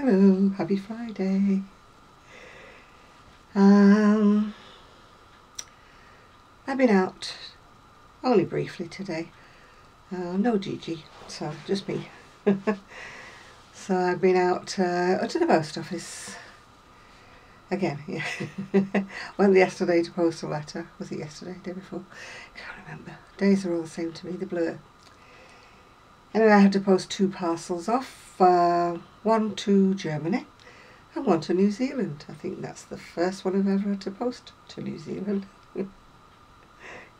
Hello, happy Friday. I've been out only briefly today. No Gigi, so just me. So I've been out to the post office again. Yeah, went yesterday to post a letter. Was it yesterday? Day before? Can't remember. Days are all the same to me. They blur. Anyway, I had to post 2 parcels off. One to Germany and one to New Zealand. I think that's the first one I've ever had to post to New Zealand. Yay!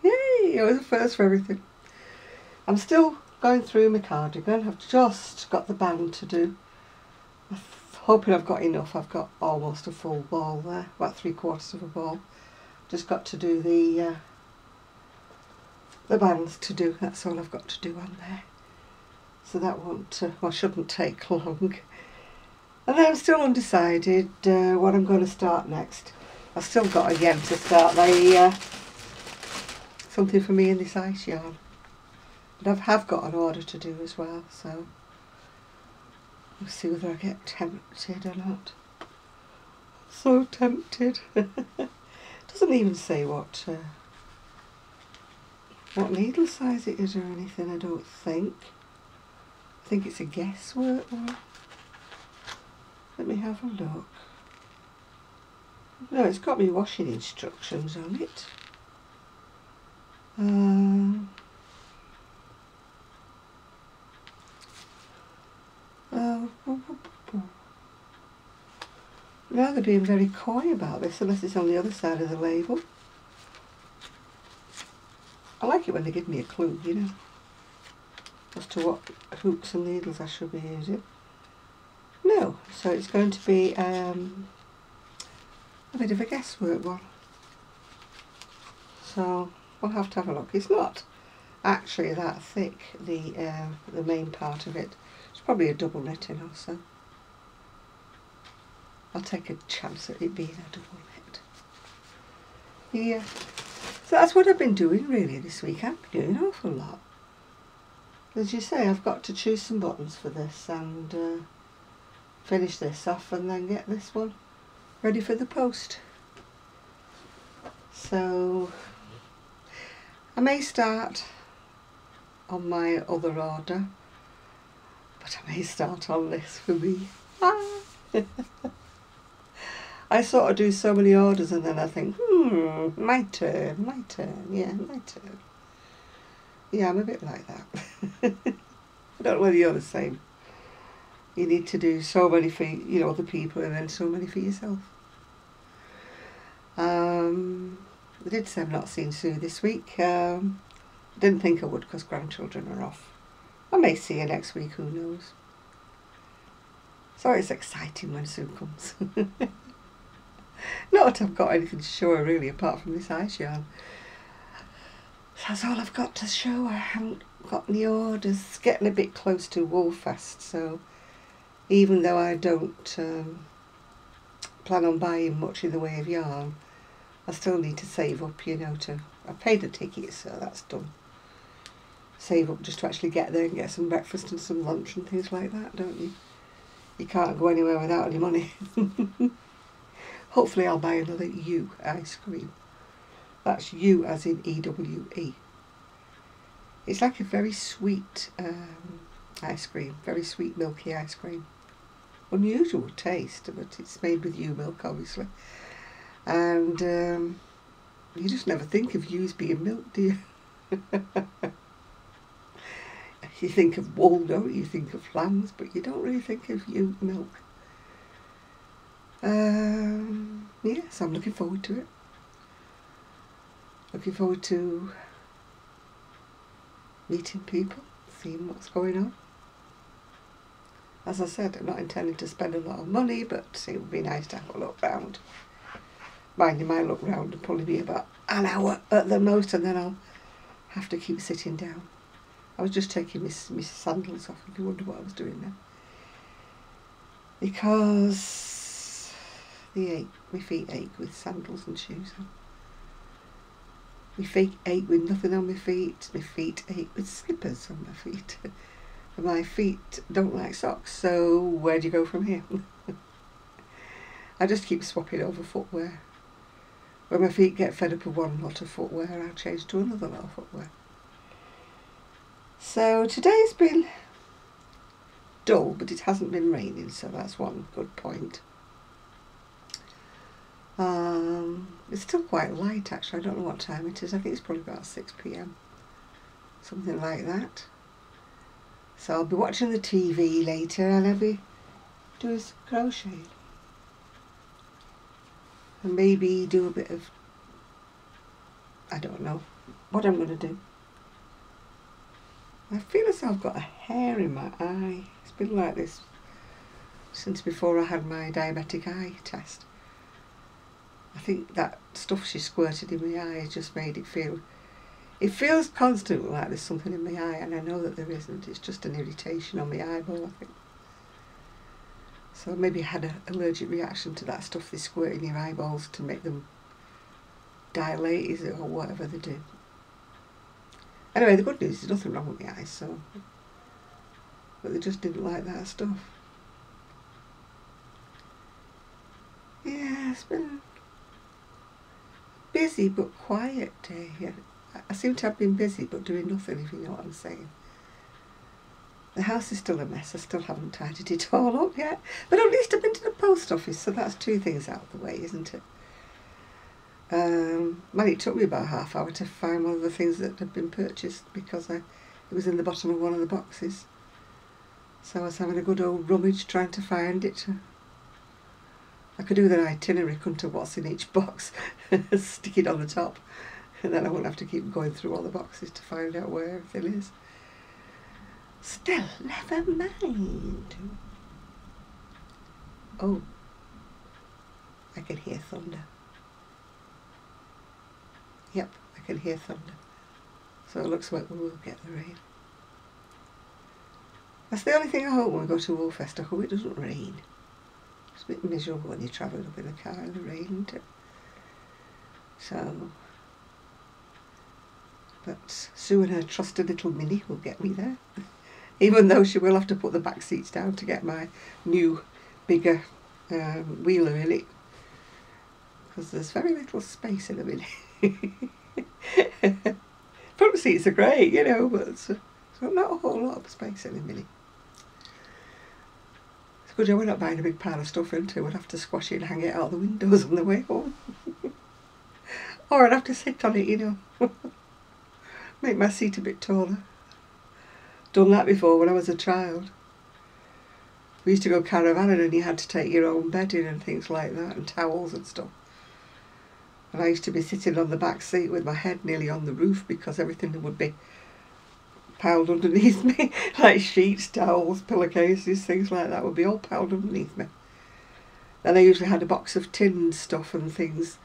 It was a first for everything. I'm still going through my cardigan. I've just got the band to do. I'm hoping I've got enough. I've got almost a full ball there, about 3/4 of a ball. Just got to do the bands to do. That's all I've got to do on there. So that won't, or shouldn't take long. And then I'm still undecided what I'm going to start next. I've still got again to start something for me in this ice yarn. But I have got an order to do as well, so we'll see whether I get tempted or not. So tempted. Doesn't even say what needle size it is or anything, I don't think. I think it's a guesswork one. Let me have a look. No, it's got me washing instructions on it. Now they're being very coy about this, unless it's on the other side of the label. I like it when they give me a clue, you know, as to what hooks and needles I should be using. No, so it's going to be a bit of a guesswork one. So we'll have to have a look. It's not actually that thick, the main part of it. It's probably a double knitting or so. I'll take a chance at it being a double knit. Yeah. So that's what I've been doing really this week. I've been doing an awful lot. As you say, I've got to choose some buttons for this and finish this off and then get this one ready for the post. So I may start on my other order, but I may start on this for me. I sort of do so many orders and then I think, my turn, yeah, my turn. Yeah, I'm a bit like that. I don't know whether you're the same. You need to do so many for other people and then so many for yourself. I did say I've not seen Sue this week. I didn't think I would because grandchildren are off. I may see her next week, who knows. So it's exciting when Sue comes. Not that I've got anything to show her really apart from this ice yarn. That's all I've got to show. I haven't got any orders. It's getting a bit close to Woolfest, so even though I don't plan on buying much in the way of yarn, I still need to save up, I paid the ticket, so that's done. Save up just to actually get there and get some breakfast and some lunch and things like that, don't you? You can't go anywhere without any money. Hopefully I'll buy another U ice cream. That's U as in E-W-E. It's like a very sweet ice cream, very sweet milky ice cream. Unusual taste, but it's made with ewe milk obviously. And you just never think of ewes being milk, do you? You think of wool, don't you? You think of lambs, but you don't really think of ewe milk. Yeah, so I'm looking forward to it. Looking forward to meeting people, seeing what's going on. As I said, I'm not intending to spend a lot of money, but it would be nice to have a look round. Mind you, my look round will probably be about an hour at the most, and then I'll have to keep sitting down. I was just taking my sandals off, if you wonder what I was doing then. Because my feet ache with sandals and shoes on. My feet ache with nothing on my feet ache with slippers on my feet. But my feet don't like socks, so where do you go from here? I just keep swapping over footwear. When my feet get fed up with one lot of footwear, I'll change to another lot of footwear. So today's been dull, but it hasn't been raining, so that's one good point. It's still quite light actually. I don't know what time it is. I think it's probably about 6 p.m. Something like that. So I'll be watching the TV later and I'll be doing some crocheting. And maybe do a bit of, I don't know what I'm going to do. I feel as though I've got a hair in my eye. It's been like this since before I had my diabetic eye test. I think that stuff she squirted in my eye just made it feel, it feels constantly like there's something in my eye, and I know that there isn't. It's just an irritation on my eyeball, I think. So maybe I had an allergic reaction to that stuff they squirt in your eyeballs to make them dilate, is it, or whatever they do. Anyway, the good news is nothing wrong with my eyes, so, but they just didn't like that stuff. Yeah, it's been busy but quiet day. I seem to have been busy but doing nothing, if you know what I'm saying. The house is still a mess. I still haven't tidied it all up yet. But at least I've been to the post office, so that's two things out of the way, isn't it? Well, it took me about half hour to find one of the things that had been purchased because it was in the bottom of one of the boxes. So I was having a good old rummage trying to find it. I could do the itinerary, couldn't I, what's in each box, stick it on the top, and then I wouldn't have to keep going through all the boxes to find out where everything is. Still, never mind. Oh, I can hear thunder. Yep, I can hear thunder. So it looks like we will get the rain. That's the only thing I hope when we go to Woolfest. I hope it doesn't rain. It's a bit miserable when you're travelling up in a car in the rain, isn't it? So, but Sue and her trusted little Minnie will get me there. Even though she will have to put the back seats down to get my new, bigger wheeler in it. Because there's very little space in a Minnie. Front seats are great, you know, but it's not a whole lot of space in a Minnie. It's good we're not buying a big pile of stuff into. We'd have to squash it and hang it out the windows on the way home. Or I'd have to sit on it, you know. Make my seat a bit taller. Done that before when I was a child. We used to go caravanning and you had to take your own bedding and things like that, and towels and stuff. And I used to be sitting on the back seat with my head nearly on the roof because everything would be piled underneath me, like sheets, towels, pillowcases, things like that would be all piled underneath me. Then I usually had a box of tinned stuff and things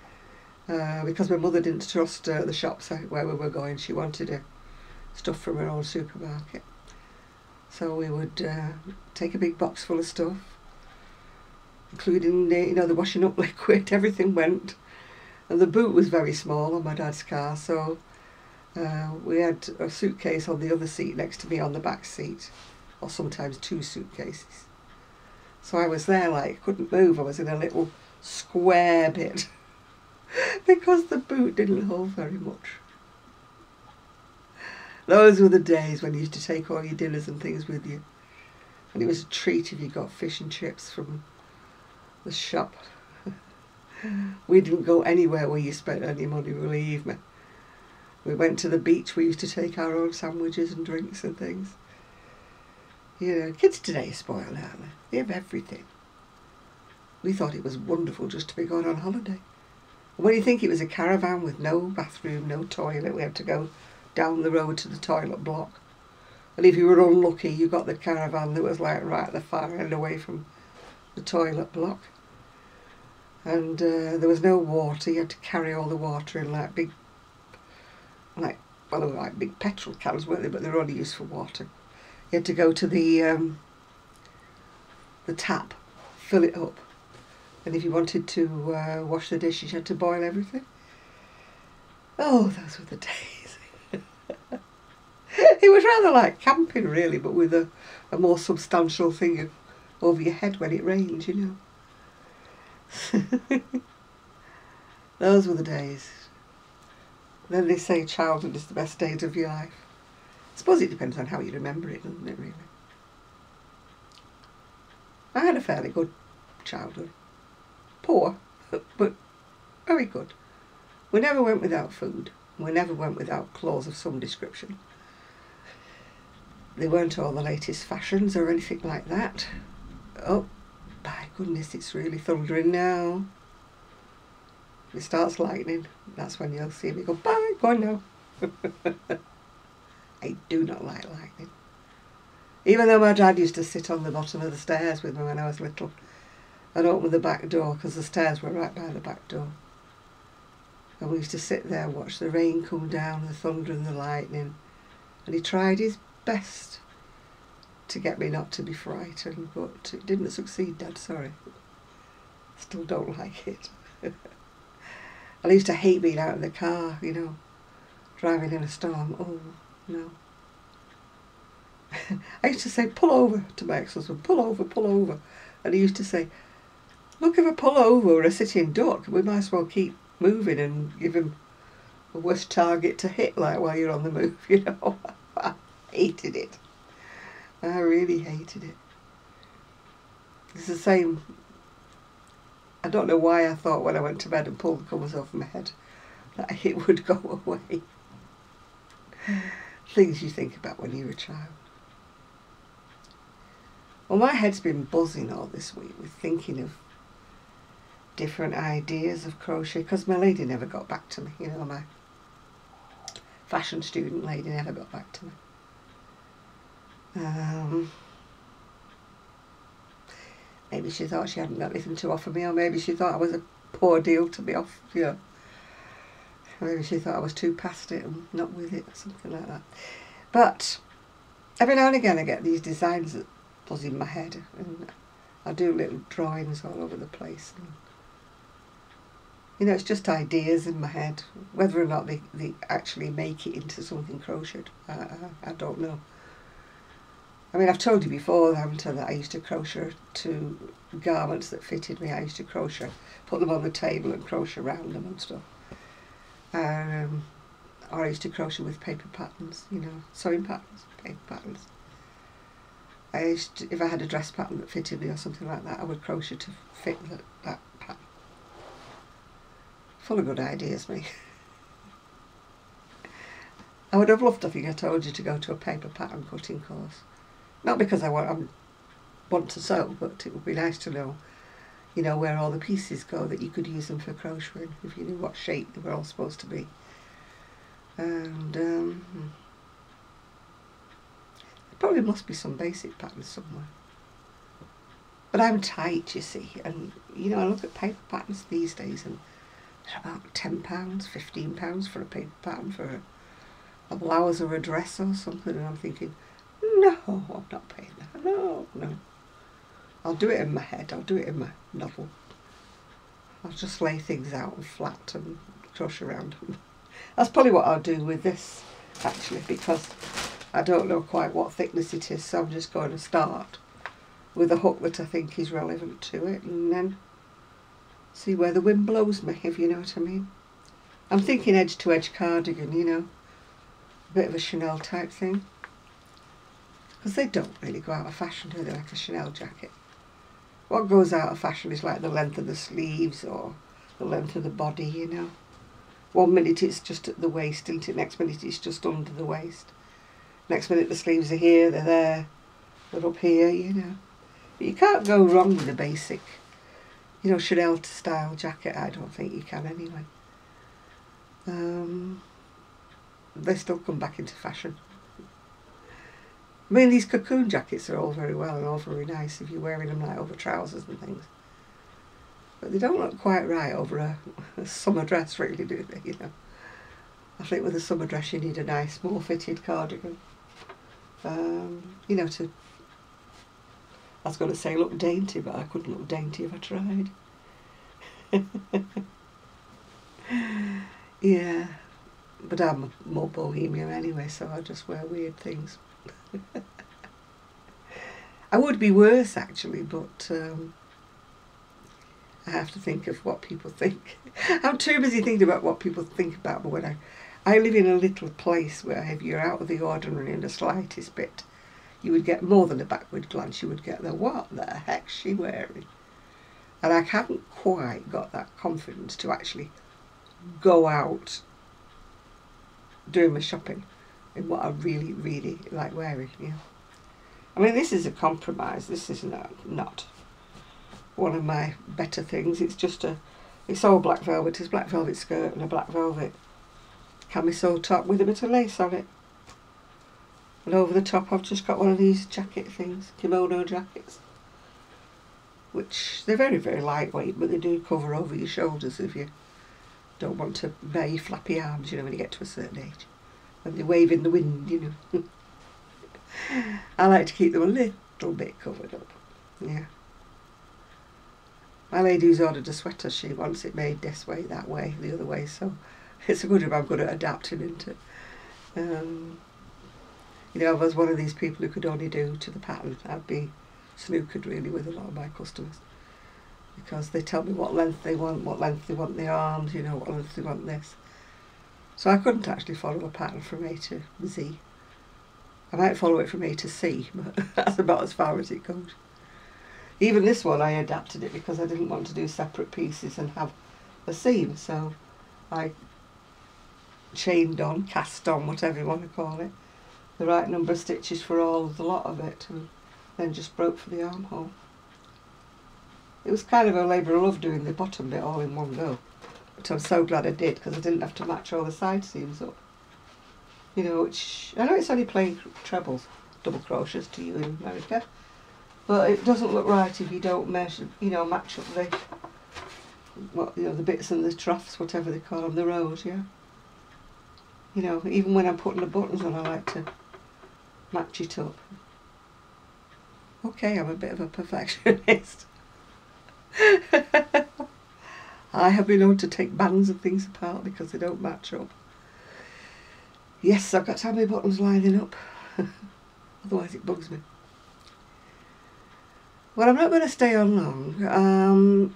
because my mother didn't trust the shops where we were going. She wanted stuff from her own supermarket. So we would take a big box full of stuff, including the washing up liquid. Everything went, and the boot was very small on my dad's car, so we had a suitcase on the other seat next to me on the back seat, or sometimes two suitcases. So I was there like couldn't move. I was in a little square bit because the boot didn't hold very much. Those were the days when you used to take all your dinners and things with you. And it was a treat if you got fish and chips from the shop. We didn't go anywhere where you spent any money, believe me. We went to the beach, we used to take our own sandwiches and drinks and things. You know, kids today are spoiled, aren't they? They have everything. We thought it was wonderful just to be going on holiday. And when you think it was a caravan with no bathroom, no toilet, we had to go down the road to the toilet block, and if you were unlucky you got the caravan that was like right at the far end away from the toilet block, and there was no water. You had to carry all the water in like big, they were like big petrol cans, weren't they, but they were only used for water. You had to go to the tap, fill it up, and if you wanted to wash the dishes you had to boil everything. Oh, those were the days. It was rather like camping really, but with a more substantial thing over your head when it rains, you know. Those were the days. Then they say childhood is the best days of your life. I suppose it depends on how you remember it, doesn't it, really? I had a fairly good childhood. Poor, but very good. We never went without food. We never went without clothes of some description. They weren't all the latest fashions or anything like that. Oh, my goodness, it's really thundering now. If it starts lightning, that's when you'll see me go, bye, go on now. I do not like lightning. Even though my dad used to sit on the bottom of the stairs with me when I was little and open the back door, because the stairs were right by the back door. And we used to sit there and watch the rain come down, the thunder and the lightning. And he tried his best to get me not to be frightened, but it didn't succeed, Dad, sorry. Still don't like it. I used to hate being out in the car, you know, driving in a storm. Oh, no. I used to say, pull over to my ex-husband, pull over, pull over. And he used to say, look, if I pull over or a sitting duck, we might as well keep moving and give him a worse target to hit, like while you're on the move, you know. I hated it. I really hated it. It's the same. I don't know why I thought when I went to bed and pulled the covers off my head that it would go away. Things you think about when you're a child. Well, my head's been buzzing all this week with thinking of different ideas of crochet, because my lady never got back to me, you know, my fashion student lady never got back to me. Maybe she thought she hadn't got anything to offer me, or maybe she thought I was a poor deal to be off, you know. Maybe she thought I was too past it and not with it, or something like that. But every now and again I get these designs that buzz in my head, and I do little drawings all over the place. And, you know, it's just ideas in my head. Whether or not they actually make it into something crocheted, I don't know. I mean, I've told you before, haven't I, that I used to crochet to garments that fitted me. I used to crochet, put them on the table and crochet around them and stuff. Or I used to crochet with paper patterns, you know, sewing patterns, paper patterns. I used to, if I had a dress pattern that fitted me or something like that, I would crochet to fit that pattern. Full of good ideas, me. I would have loved, I think I told you, to go to a paper pattern cutting course. Not because I want to sew, but it would be nice to know, you know, where all the pieces go, that you could use them for crocheting, if you knew what shape they were all supposed to be. And there probably must be some basic patterns somewhere. But I'm tight, you see, and, you know, I look at paper patterns these days and they're about £10, £15 for a paper pattern for a blouse or a dress or something, and I'm thinking, no, I'm not paying that. No. I'll do it in my head. I'll do it in my novel. I'll just lay things out and flat and crochet around them. That's probably what I'll do with this, actually, because I don't know quite what thickness it is, so I'm just going to start with a hook that I think is relevant to it, and then see where the wind blows me, if you know what I mean. I'm thinking edge-to-edge cardigan, you know, a bit of a Chanel type thing. Because they don't really go out of fashion, do they, like a Chanel jacket. What goes out of fashion is like the length of the sleeves or the length of the body, you know. 1 minute it's just at the waist, isn't it? Next minute it's just under the waist. Next minute the sleeves are here, they're there, they're up here, you know. But you can't go wrong with a basic, you know, Chanel style jacket. I don't think you can anyway. They still come back into fashion. I mean, these cocoon jackets are all very well and all very nice if you're wearing them like over trousers and things. But they don't look quite right over a summer dress, really, do they, you know. I think with a summer dress you need a nice, more fitted cardigan. You know, I was going to say look dainty, but I couldn't look dainty if I tried. But I'm more bohemian anyway, so I just wear weird things. I would be worse actually, but I have to think of what people think. I'm too busy thinking about what people think about me when I live in a little place where if you're out of the ordinary in the slightest bit, you would get more than a backward glance. You would get the, what the heck's she wearing? And I haven't quite got that confidence to actually go out doing my shopping in what I really, really like wearing. Yeah. I mean, this is a compromise. This is not one of my better things. It's just it's all black velvet. It's black velvet skirt and a black velvet camisole top with a bit of lace on it. And over the top I've just got one of these jacket things, kimono jackets. Which, they're very, very lightweight, but they do cover over your shoulders if you don't want to bare your flappy arms, you know, when you get to a certain age. When they wave in the wind, you know. I like to keep them a little bit covered up, yeah. My lady who's ordered a sweater, she wants it made this way, that way, the other way, so it's a good job I'm good at adapting into. You know, if I was one of these people who could only do to the pattern, I'd be snookered really with a lot of my customers, because they tell me what length they want the arms, you know, what length they want this. So I couldn't actually follow a pattern from A to Z. I might follow it from A to C, but that's about as far as it goes. Even this one I adapted it because I didn't want to do separate pieces and have a seam, so I chained on, cast on, whatever you want to call it, the right number of stitches for all of the lot of it, and then just broke for the armhole. It was kind of a labour of love doing the bottom bit all in one go, but I'm so glad I did, because I didn't have to match all the side seams up. You know, which, I know it's only plain trebles, double crochets to you in America, but it doesn't look right if you don't measure, you know, match up the, what, you know, the bits and the troughs, whatever they call them, the rows, yeah. You know, even when I'm putting the buttons on, I like to match it up. Okay, I'm a bit of a perfectionist. I have been known to take bands of things apart because they don't match up. Yes, I've got to have my buttons lining up, otherwise it bugs me. Well, I'm not going to stay on long.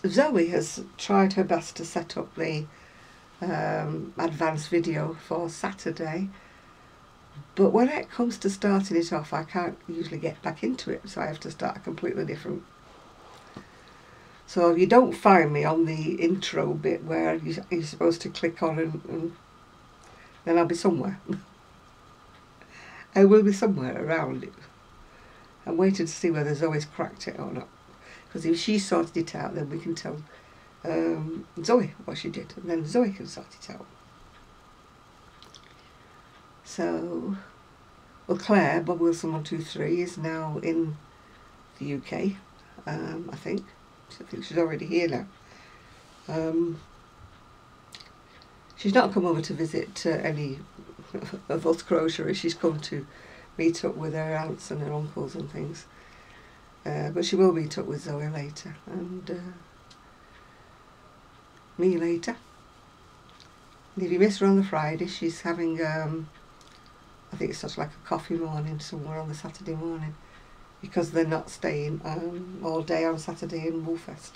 Zoe has tried her best to set up the advanced video for Saturday, but when it comes to starting it off, I can't usually get back into it, so I have to start completely different. So you don't find me on the intro bit where you're supposed to click on and then I'll be somewhere. I will be somewhere around it. I'm waiting to see whether Zoe's cracked it or not, because if she sorted it out, then we can tell Zoe what she did, and then Zoe can sort it out. So, well, Claire, Bob Wilson 123, is now in the UK, I think. I think she's already here now. She's not come over to visit any of us crochets. She's come to meet up with her aunts and her uncles and things. But she will meet up with Zoe later, and me later. And if you miss her on the Friday, she's having, I think it's sort of like a coffee morning somewhere on the Saturday morning, because they're not staying all day on Saturday in Woolfest.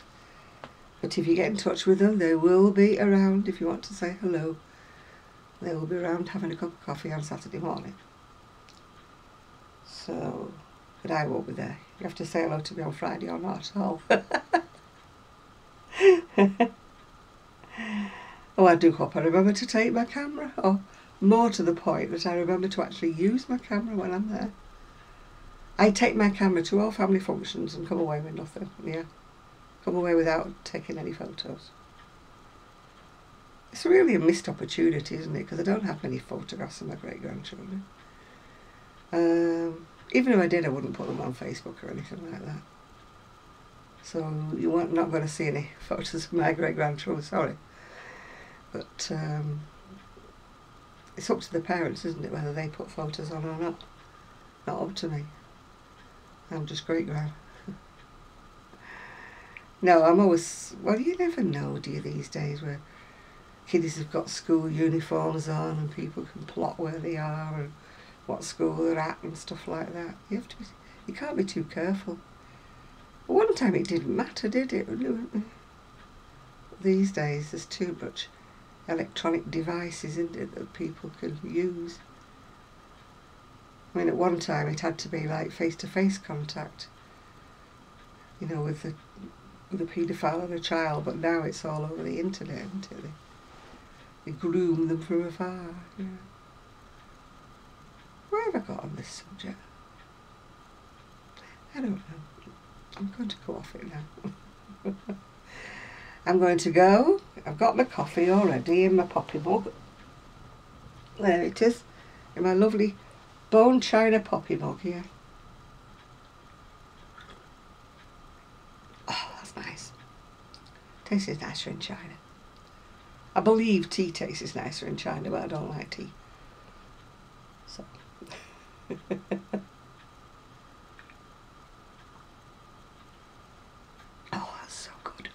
But if you get in touch with them, they will be around if you want to say hello. They will be around having a cup of coffee on Saturday morning. So, but I won't be there. You have to say hello to me on Friday or not at all. Oh, I do hope I remember to take my camera, or more to the point that I remember to actually use my camera when I'm there. I take my camera to all family functions and come away with nothing, yeah. Come away without taking any photos. It's really a missed opportunity, isn't it? Because I don't have many photographs of my great-grandchildren. Even if I did, I wouldn't put them on Facebook or anything like that. So you're not going to see any photos of my great-grandchildren, sorry. But it's up to the parents, isn't it, whether they put photos on or not. Not up to me. I'm just great-grand. No, I'm always, well, you never know, do you, these days, where kiddies have got school uniforms on and people can plot where they are and what school they're at and stuff like that. You can't be too careful. But one time it didn't matter, did it? These days there's too much electronic devices, isn't it, that people can use. I mean, at one time it had to be like face-to-face contact, you know, with a paedophile and a child, but now it's all over the internet, isn't it? They groom them from afar. Yeah. Where have I got on this subject? I don't know. I'm going to go off it now. I'm going to go. I've got my coffee already in my poppy mug. There it is, in my lovely bone china poppy mug here. Oh, that's nice. Tastes nicer in China. I believe tea tastes nicer in China, but I don't like tea. So. Oh, that's so good.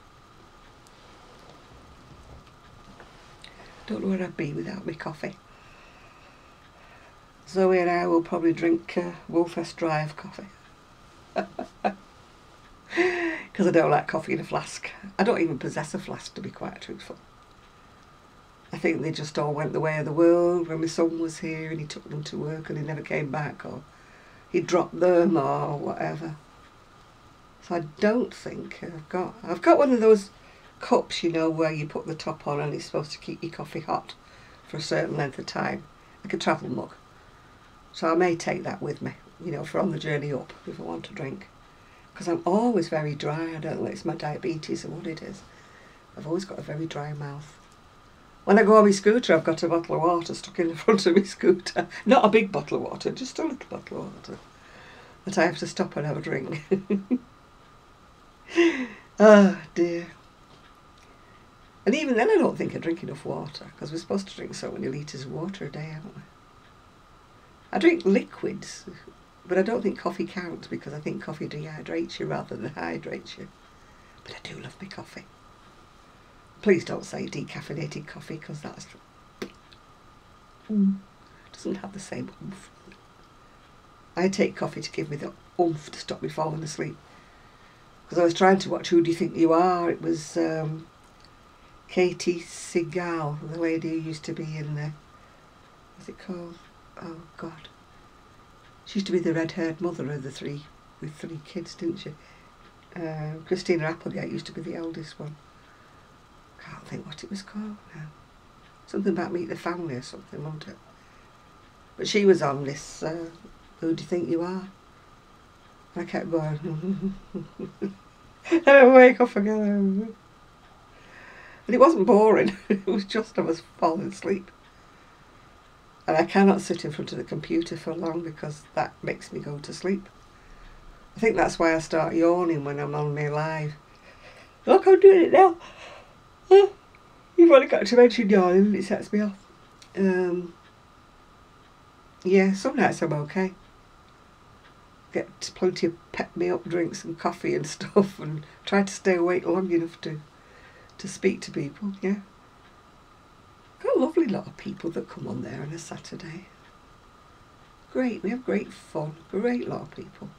Don't know where I'd be without my coffee. Zoe and I will probably drink Wolfest Drive coffee. Because I don't like coffee in a flask. I don't even possess a flask, to be quite truthful. I think they just all went the way of the world when my son was here and he took them to work and he never came back, or he dropped them or whatever. So I don't think I've got one of those cups, you know, where you put the top on and it's supposed to keep your coffee hot for a certain length of time, like a travel mug. So I may take that with me, you know, for on the journey up if I want to drink. Because I'm always very dry. I don't know if it's my diabetes or what it is. I've always got a very dry mouth. When I go on my scooter, I've got a bottle of water stuck in the front of my scooter. Not a big bottle of water, just a little bottle of water. But I have to stop and have a drink. Oh dear. And even then I don't think I drink enough water, because we're supposed to drink so many litres of water a day, aren't we? I drink liquids, but I don't think coffee counts, because I think coffee dehydrates you rather than hydrates you. But I do love my coffee. Please don't say decaffeinated coffee, because that's doesn't have the same oomph. I take coffee to give me the oomph to stop me falling asleep. Because I was trying to watch Who Do You Think You Are? It was Katie Seagal, the lady who used to be in the, what's it called? Oh God. She used to be the red-haired mother of the three, with 3 kids, didn't she? Christina Applegate used to be the eldest one. Can't think what it was called now. Something about Meet the Family or something, wasn't it? But she was on this, Who Do You Think You Are? And I kept going, and I wake up again. And it wasn't boring, it was just I was falling asleep. And I cannot sit in front of the computer for long, because that makes me go to sleep. I think that's why I start yawning when I'm on my live. Look, I'm doing it now. You've only got to mention yawning and it sets me off. Yeah, some nights I'm okay. Get plenty of pep-me-up drinks and coffee and stuff, and try to stay awake long enough to speak to people, yeah. Got a lovely lot of people that come on there on a Saturday. Great, we have great fun, great lot of people.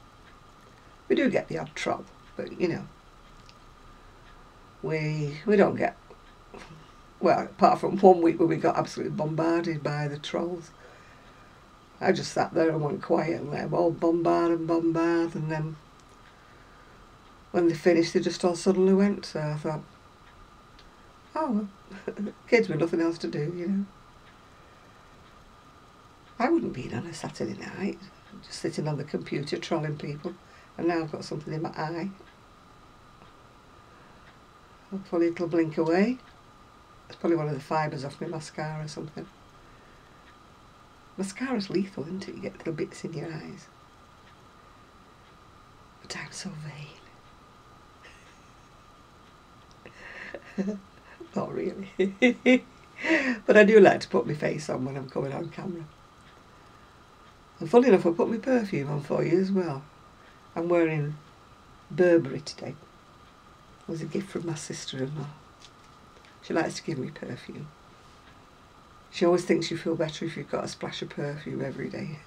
We do get the odd troll, but you know, we don't get, well, apart from one week where we got absolutely bombarded by the trolls. I just sat there and went quiet and let them all bombard, and then when they finished they just all suddenly went, so I thought, oh well, kids with nothing else to do, you know. I wouldn't be in on a Saturday night, just sitting on the computer trolling people, and now I've got something in my eye. Hopefully it'll blink away. It's probably one of the fibres off my mascara or something. Mascara's lethal, isn't it? You get little bits in your eyes. But I'm so vain. Not really. But I do like to put my face on when I'm coming on camera. And funny enough, I put my perfume on for you as well. I'm wearing Burberry today. It was a gift from my sister-in-law. She likes to give me perfume. She always thinks you feel better if you've got a splash of perfume every day.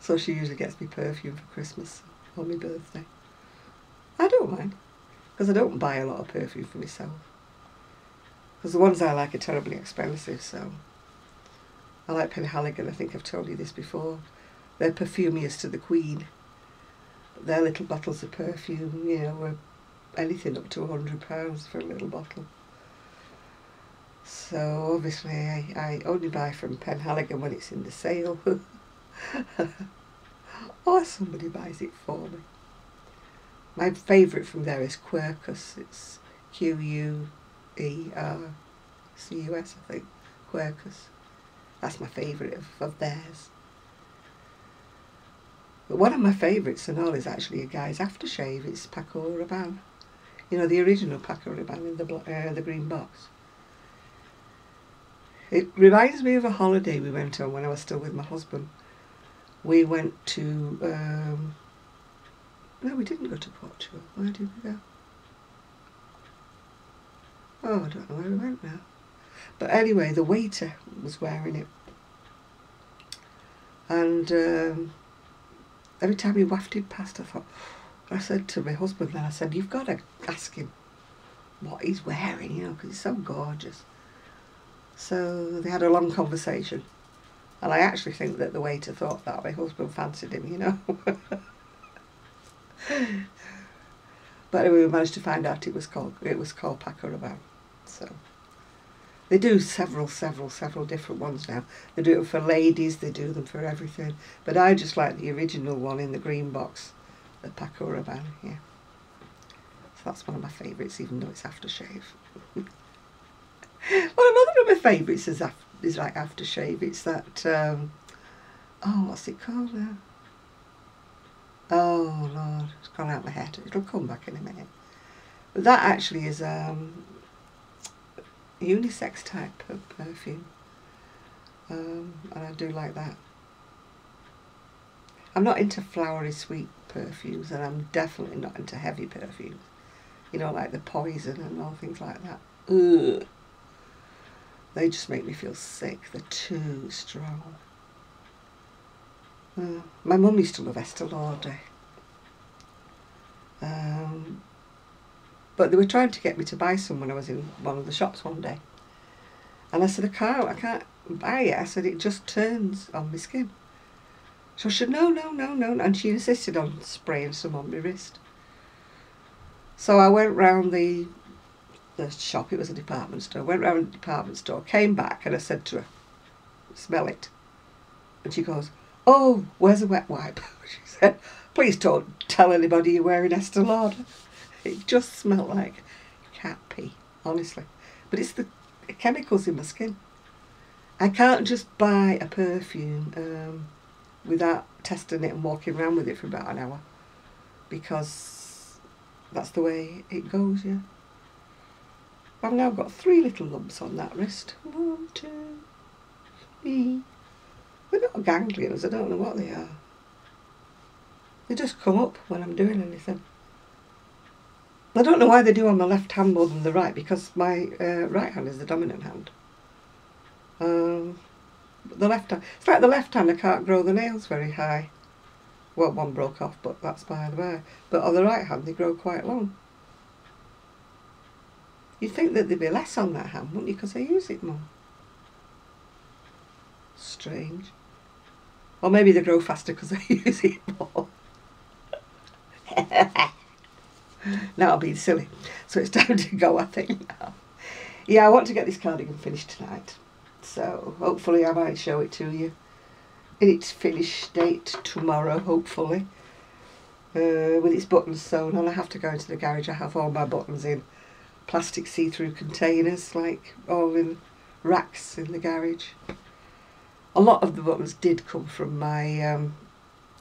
So she usually gets me perfume for Christmas or my birthday. I don't mind, because I don't buy a lot of perfume for myself. Because the ones I like are terribly expensive, so... I like Penhaligon, I think I've told you this before. They're perfumiest to the Queen. But their little bottles of perfume, you know, were anything up to £100 for a little bottle. So obviously I only buy from Penhaligon when it's in the sale. Or somebody buys it for me. My favourite from there is Quercus. It's Quercus, I think. Quercus. That's my favourite of theirs. But one of my favourites and all is actually a guy's aftershave. It's Paco Rabanne. You know, the original Paco Rabanne in the green box. It reminds me of a holiday we went on when I was still with my husband. We went to... no, we didn't go to Portugal. Where did we go? Oh, I don't know where we went now. But anyway, the waiter was wearing it. And every time he wafted past, I said to my husband then, I said, you've got to ask him what he's wearing, you know, because he's so gorgeous. So they had a long conversation. And I actually think that the waiter thought that my husband fancied him, you know. But anyway, we managed to find out it was called Paco Rabanne. So they do several different ones now. They do it for ladies, they do them for everything. But I just like the original one in the green box, the Paco Rabanne, yeah. So that's one of my favourites, even though it's aftershave. Well, another of my favourites is like aftershave. It's that, oh, what's it called now? Oh, Lord, it's gone out of my head. It'll come back in a minute. But that actually is unisex type of perfume. And I do like that. I'm not into flowery sweet perfumes, and I'm definitely not into heavy perfumes. You know, like the Poison and all things like that. Ugh. They just make me feel sick. They're too strong. My mum used to love Estee Lauder. But they were trying to get me to buy some when I was in one of the shops one day. And I said, I can't buy it. I said, it just turns on my skin. So she said, no. And she insisted on spraying some on my wrist. So I went round the shop, it was a department store, went round the department store, came back, and I said to her, smell it. And she goes, oh, where's a wet wipe? She said, please don't tell anybody you're wearing Estee Lauder. It just smelled like cat pee, honestly. But it's the chemicals in my skin. I can't just buy a perfume without testing it and walking around with it for about an hour, because that's the way it goes, yeah. I've now got 3 little lumps on that wrist. 1, 2, 3. They're not ganglions, I don't know what they are. They just come up when I'm doing anything. I don't know why they do on my left hand more than the right, because my right hand is the dominant hand. But the left hand, it's like the left hand, I can't grow the nails very high. Well, one broke off, but that's by the way. But on the right hand, they grow quite long. You'd think that there'd be less on that hand, wouldn't you? Because I use it more. Strange. Or maybe they grow faster because I use it more. Now I'm being silly. So it's time to go, I think, now. Yeah, I want to get this cardigan finished tonight. So hopefully I might show it to you in its finished state tomorrow, hopefully. With its buttons sewn on. I have to go into the garage. I have all my buttons in plastic see-through containers, like all in racks in the garage. A lot of the buttons did come from my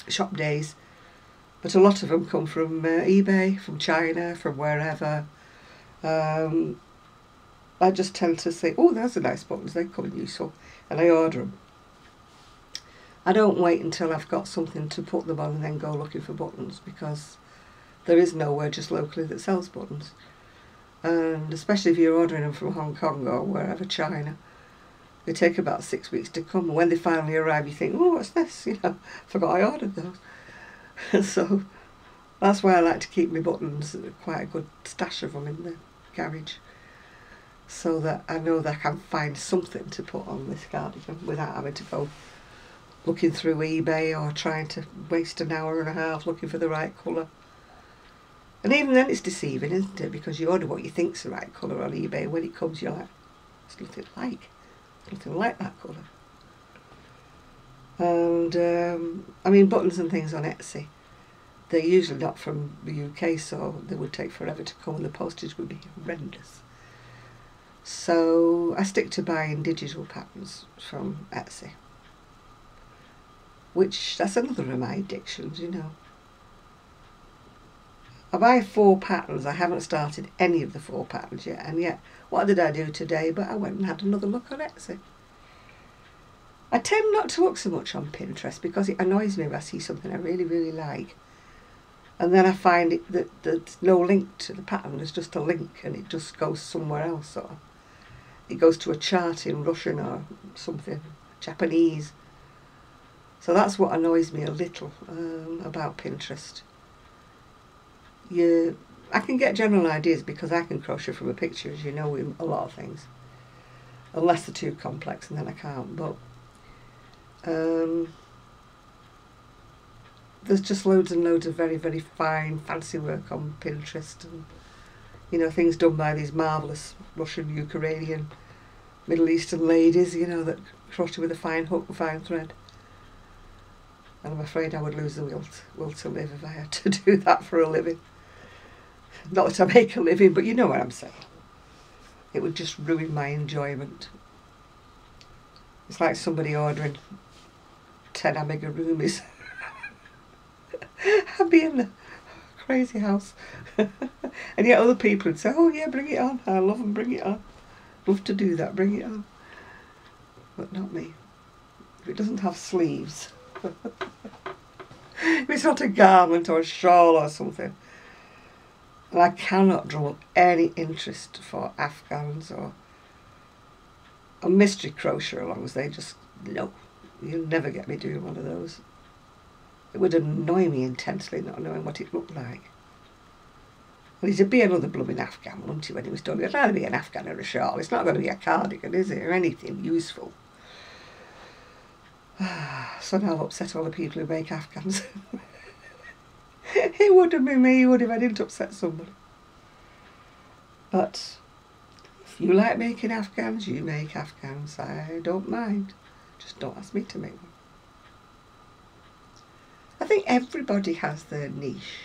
shop days, but a lot of them come from eBay, from China, from wherever. I just tend to say, oh, those are nice buttons, they come in useful, and I order them. I don't wait until I've got something to put them on and then go looking for buttons, because there is nowhere just locally that sells buttons. And especially if you're ordering them from Hong Kong or wherever, China, They take about 6 weeks to come, and when they finally arrive, you think, oh, what's this? You know, forgot I ordered those. So that's why I like to keep my buttons, quite a good stash of them in the garage, so that I know that I can find something to put on this cardigan without having to go looking through eBay or trying to waste an hour and a half looking for the right colour. And even then it's deceiving, isn't it? Because you order what you think's the right colour on eBay, when it comes you're like, it's nothing like that colour. And I mean, buttons and things on Etsy, they're usually not from the UK, so they would take forever to come and the postage would be horrendous. So I stick to buying digital patterns from Etsy, which, that's another of my addictions, you know. I buy 4 patterns. I haven't started any of the 4 patterns yet, and yet, what did I do today? But I went and had another look on Etsy. I tend not to look so much on Pinterest because it annoys me if I see something I really, really like, and then I find it that there's no link to the pattern, there's just a link and it just goes somewhere else, or it goes to a chart in Russian or something, Japanese. So that's what annoys me a little about Pinterest. I can get general ideas because I can crochet from a picture, as you know, with a lot of things, unless they're too complex, and then I can't. But there's just loads and loads of very, very fine, fancy work on Pinterest, and you know, things done by these marvellous Russian, Ukrainian, Middle Eastern ladies, you know, that crochet with a fine hook and fine thread. And I'm afraid I would lose the will to live if I had to do that for a living. Not that I make a living, but you know what I'm saying. It would just ruin my enjoyment. It's like somebody ordering 10 amigurumis. I'd be in the crazy house. And yet other people would say, oh yeah, bring it on. I love them, bring it on. Love to do that, bring it on. But not me. If it doesn't have sleeves. If it's not a garment or a shawl or something. And I cannot drum up any interest for Afghans or a mystery crochet alongs. They just, no, you'll never get me doing one of those. It would annoy me intensely not knowing what it looked like. Well, it'd be another blooming Afghan, wouldn't it, when it was done? It'd either be an Afghan or a shawl. It's not going to be a cardigan, is it, or anything useful. So now I've upset all the people who make Afghans. It wouldn't be me, would, if I didn't upset somebody. But if you like making Afghans, you make Afghans. I don't mind. Just don't ask me to make one. I think everybody has their niche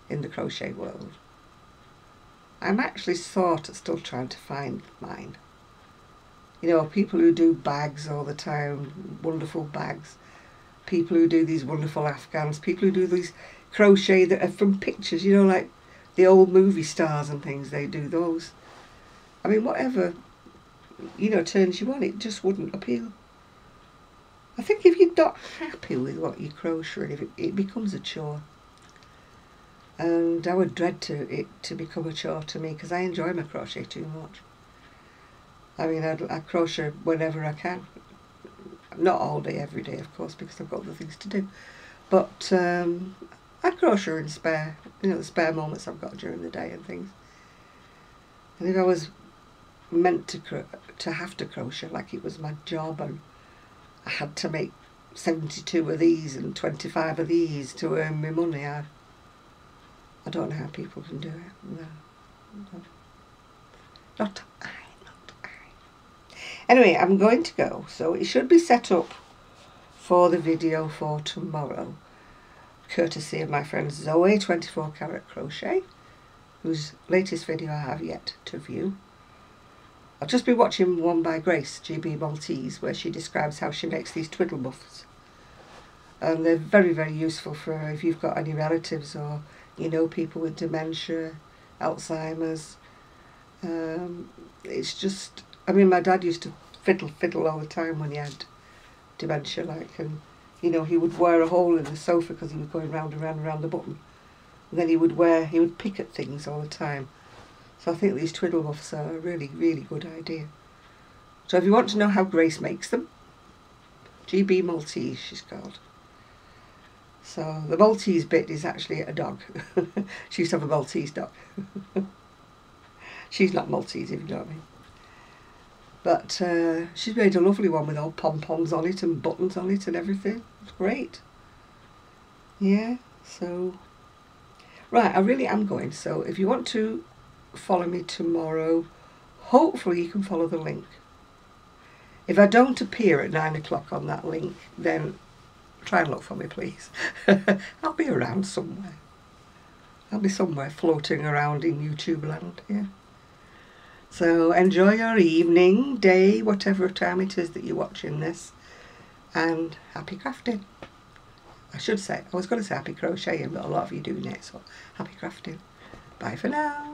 in the crochet world. I'm actually sort of still trying to find mine. You know, people who do bags all the time, wonderful bags. People who do these wonderful Afghans. People who do these crochet that are from pictures, you know, like the old movie stars and things, they do those. I mean, whatever, you know, turns you on, it just wouldn't appeal. I think if you're not happy with what you crochet, it becomes a chore. And I would dread it to become a chore to me, because I enjoy my crochet too much. I mean, I crochet whenever I can. Not all day, every day, of course, because I've got other things to do. But I crochet in spare, you know, the spare moments I've got during the day and things. And if I was meant to have to crochet like it was my job, and I had to make 72 of these and 25 of these to earn me money, I don't know how people can do it. No. Not I. Anyway, I'm going to go, so it should be set up for the video for tomorrow, courtesy of my friend Zoe 24 Carat Crochet, whose latest video I have yet to view. I've just been watching one by Grace, GB Maltese, where she describes how she makes these twiddle muffs. And they're very, very useful for if you've got any relatives or, you know, people with dementia, Alzheimer's. It's just, I mean, my dad used to fiddle all the time when he had dementia, like, and, you know, he would wear a hole in the sofa because he was going round and round and round the button. And then he would pick at things all the time. So I think these twiddle muffs are a really, really good idea. So if you want to know how Grace makes them, GB Maltese she's called. So the Maltese bit is actually a dog. She used to have a Maltese dog. She's not Maltese, if you know what I mean. But she's made a lovely one with all pom-poms on it and buttons on it and everything. It's great. Yeah, so... Right, I really am going. So if you want to follow me tomorrow, hopefully you can follow the link. If I don't appear at 9 o'clock on that link, then try and look for me, please. I'll be around somewhere. I'll be somewhere floating around in YouTube land, yeah. So enjoy your evening, day, whatever time it is that you're watching this, and happy crafting. I should say, I was going to say happy crocheting, but a lot of you do it, so happy crafting. Bye for now.